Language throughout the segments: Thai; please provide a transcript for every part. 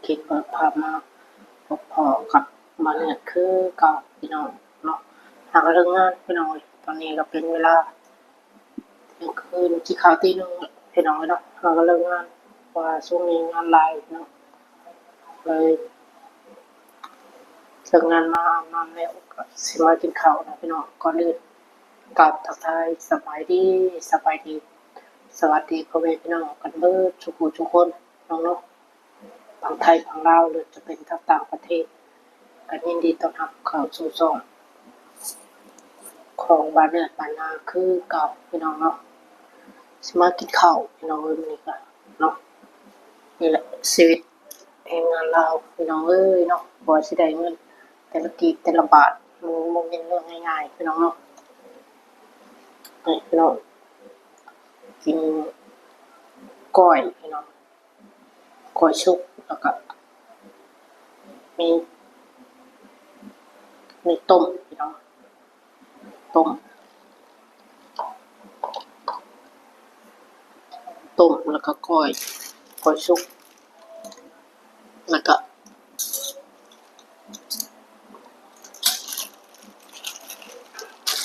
คิดว่าภาพมาพอกับมาเนี่ยคือเก่าพี่น้องเนาะหากเรื่องงานพี่น้องตอนนี้ก็เป็นเวลาเที่ยงคืนที่ข่าวตีหนึ่งพี่น้องเนาะหากเรื่องงานว่าช่วงนี้งานหลายเนาะเลยเลิกงานมาอาบน้ำแล้วก็สิมากินข้าวนะพี่น้องก่อนอื่นกราบทักทายสบายดีสวัสดีพ่อแม่พี่น้องกันเบิดทุกผู้ทุกคนน้องเนาะทั้งไทยทั้งลาวหรือจะเป็นทั้งต่างประเทศก็ยินดีต้อนรับเข้าสู่ช่องของบ้านเนือนบ้านนาคือเก่าพี่น้องเนาะสิมากินข้าวพี่น้องเอ้ยมื้อนี้ก็เนาะนี่แหละชีวิตแรงงานลาวพี่น้องเอ้ยเนาะบ่ว่าสิได้เงินแต่ละกีบแต่ละบาทมันบ่แม่นเรื่องง่ายๆพี่น้องเนาะนี่พี่น้องกินก้อยพี่น้องก้อยชุบแล้วก็มีมีต้มพี่น้องต้มแล้วก็ก้อยชุบแล้วก็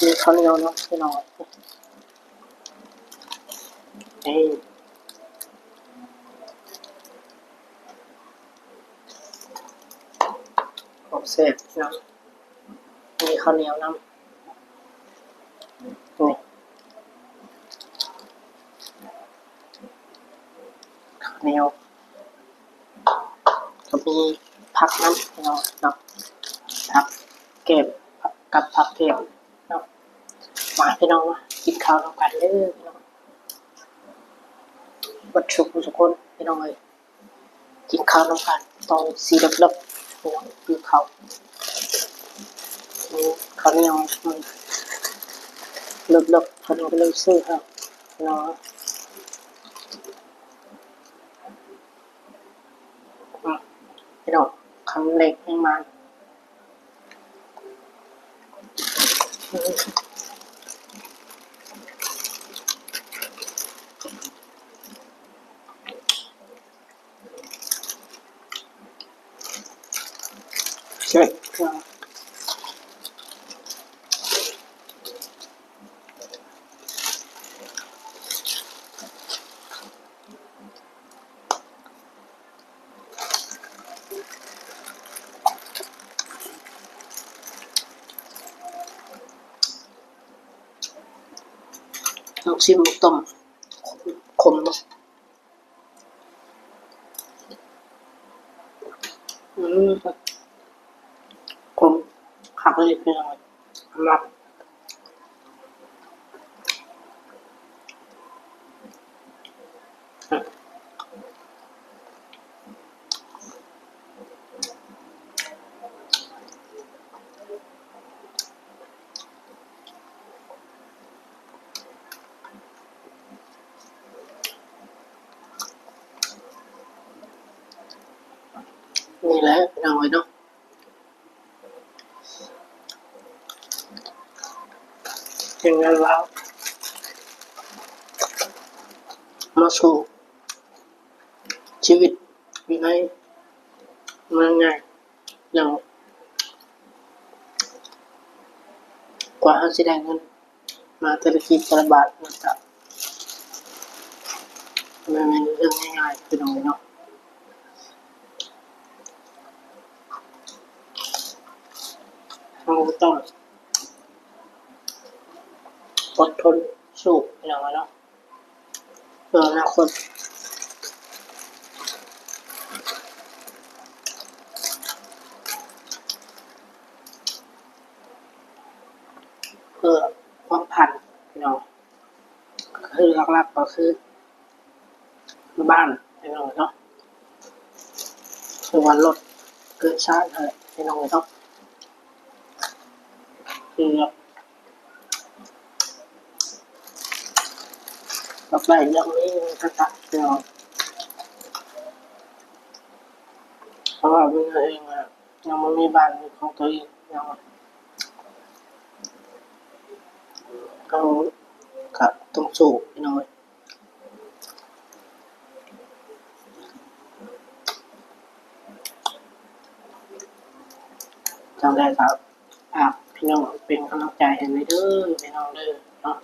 มีข้าวเหนียวเนาะพี่น้องนี่ของแซ่บพี่น้องมีข้าวเหนียวน้ำนี่ข้าวเหนียวก็มีผักน้ำพี่น้องเนาะผักเก็บกับผักเก็บเนาะมาพี่น้องมากินข้าวร่วมกันเด้อพี่น้องวัดทุกคนพี่น้องเอ้ยกินข้าวร่วมกันตอนสีเลิบๆพี่น้องคือข้าวข้าวเหนียวมันเลิบๆพี่น้องก็เลยซื้อครับเนาะพี่น้องคำเล็กให้มาเช็คลองชิมหมูต้มขมเนาะขมขักเลยพี่น้องสำหรับนี่แหละพี่น้องเนาะเป็นงานลาวมาสู่ชีวิตอยู่ในเมืองง่ายอย่างกว่าเขาจะได้เงินมาแต่ละกีบแต่ละบาทมันก็ไม่เป็นเรื่องง่ายๆพี่น้องเนาะเราต้องอดทนสู้พี่น้องเนาะเพื่ออนาคตเพื่อความพันพี่น้องคือหลักๆก็คือบ้านพี่น้องเนาะคือวันรถเกิดชาติอะไรพี่น้องเนาะคือต่อไปยังไม่มีทักษะพี่น้องเพราะว่าเมื่อเองยังไม่มีบ้านของตัวเองยังก็ต้องสู้พี่น้อง จังได้ครับพี่น้องเป็นกำลังใจให้เด้อพี่น้องเด้อเนาะ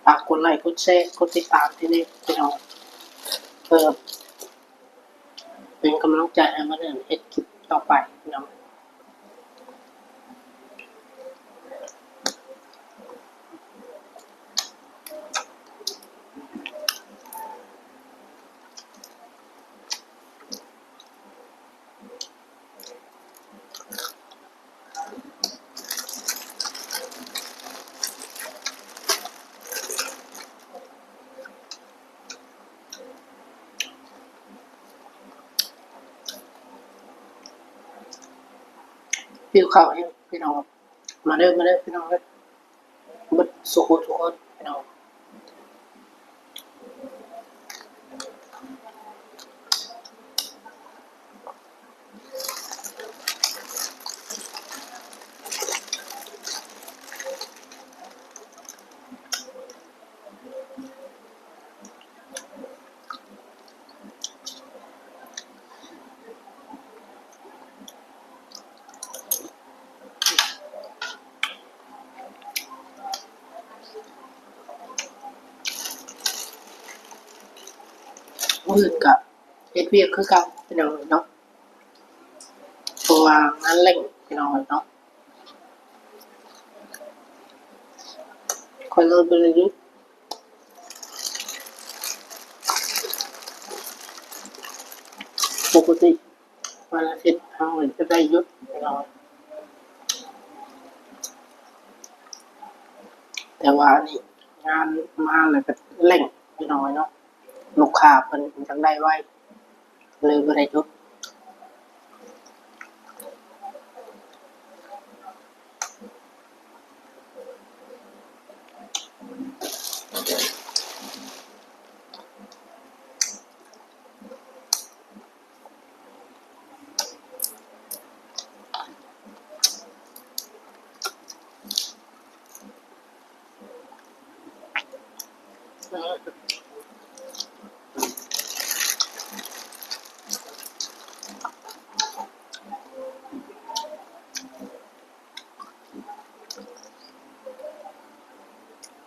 ฝากกดไลค์กดแชร์กดติดตามที่นี่พี่น้องเพื่อเป็นกำลังใจให้มาเดินเฮ็ดคลิปต่อไปพี่น้องพี่เขาให้พี่น้องมาเด้อพี่น้องเด้อบัดสุขทุกคนพี่น้องมื้ออื่นก็เฮ็ดเวียกคือเก่าพี่น้องเนาะเพราะว่างานเร่งพี่น้องเนาะคอยเลยบ่ได้หยุดปกติวันอาทิตย์เราจะได้หยุดพี่น้องแต่ว่านี่งานมาแล้วก็เร่งพี่น้องเนาะลูกค้าเพิ่นจังได้ไว้เลยบ่ได้หยุด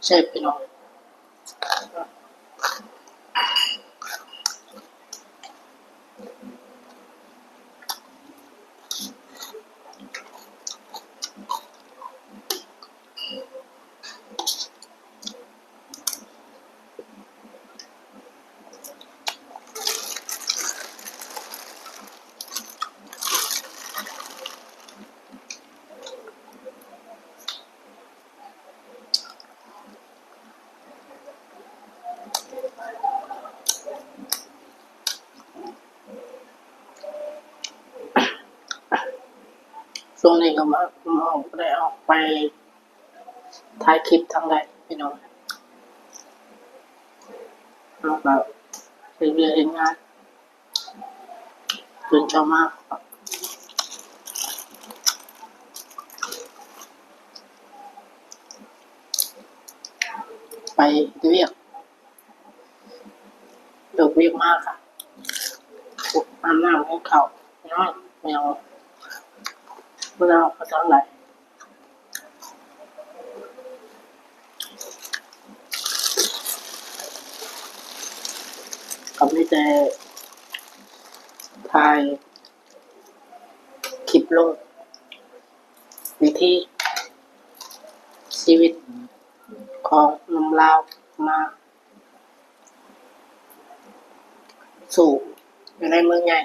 ใช่พี่น้องช่วงนี้ก็มาได้ออกไปถ่ายคลิปทางใดพี่น้องแล้วก็ไปเรียนงานตื่นเช้ามาไปเวียกเลิกเวียกมากค่ะอาบน้ำให้เขาน้อยแมวเมื่อเราก็ทำไรก็ไม่แต่ถ่ายคลิปลงวิธีชีวิตของหนุ่มลาวมาสู่อยู่ในเมืองใหญ่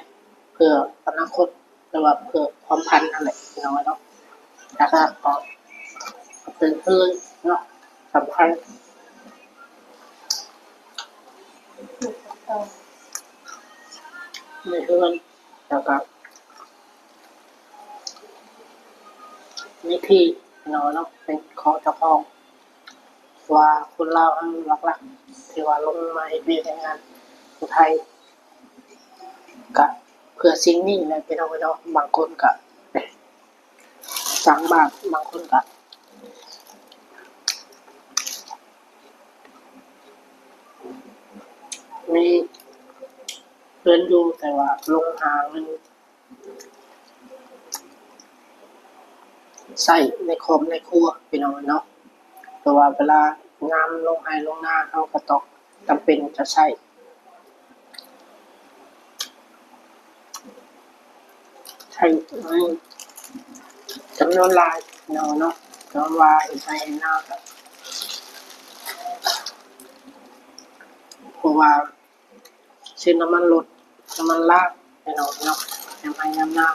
เพื่ออนาคตหรือว่าเพื่อความพันธุ์อะไรพี่น้องเนาะแล้วก็เป็นเพื่อนเนาะสำคัญในเพื่อนแล้วก็วิธีพี่น้องเนาะเป็นของเจ้าของว่าคนลาวอันหลักๆที่ว่าลงมาเฮ็ดเวียกงานอยู่ไทยก็เพื่อสิ่งนี้แหละพี่น้องเนาะบางคนก็ สร้างบ้านบางคนก็มีเพื่อนอยู่แต่ว่าลงหาเงินใส่ในครอบในครัวพี่น้องเนาะเพราะว่าเวลางานลงไห้ลงหน้าเขาก็ต้องจำเป็นจะใช้จำนวนหลายพี่น้องเนาะจำนวนว่าเห็นไห้เห็นหน้าก็เพราะว่าซื้อน้ำมันรถน้ำมันลาดพี่น้องเนาะยำไห้ยำหน้า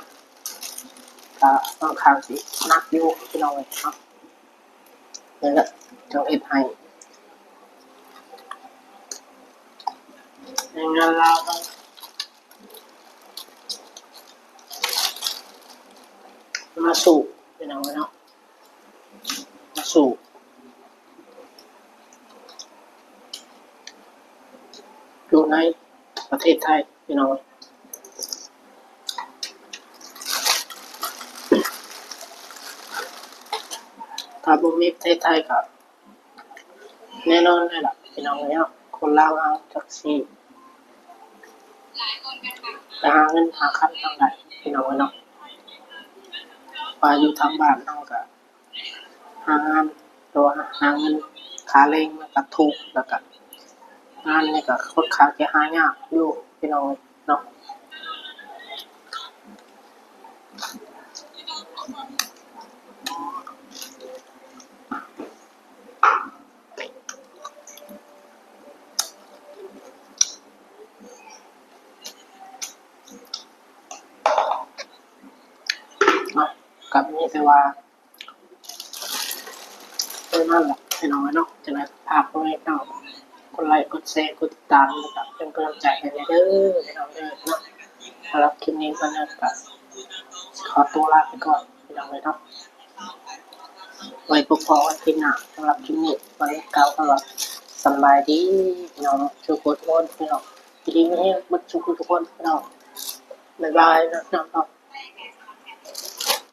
ก็ค่อนข้างสิหนักอยู่พี่น้องเนาะนี่แหละจังเฮ็ดให้ในงานเราต้องมาสู่พี่น้องเนาะมาสู่อยู่ในประเทศไทยพี่น้องถ้าบ่มีประเทศไทยก็แน่นอนเลยล่ะพี่น้องเนาะคนลาวเอาจักสิไปหาเงินหาคันทางใดพี่น้องเนาะว่าอยู่ทางบ้านเฮาก็หางานตัวหาเงินค่าแรงมันก็ถูกแล้วก็งานนี่ก็ค่อนข้างจะหายากอยู่พี่น้องเนาะกับมีแต่ว่านั่นแหละพี่น้องเนาะจะได้ภาพไว้เนาะกดไลค์กดแชร์กดติดตามนะครับเป็นกำลังใจให้เด้อพี่น้องเด้อเนาะสำหรับคลิปนี้ก็นะครับขอตัวลาไปก่อนพี่น้องเลยเนาะไว้พบกันวันที่หน้าสำหรับคลิปนี้วันนี้กล่าวคำว่าสบายดีพี่น้องทุกคนพี่น้องดีไม่แห้งบัดทุกคนพี่น้องบ๊ายบายนะครับ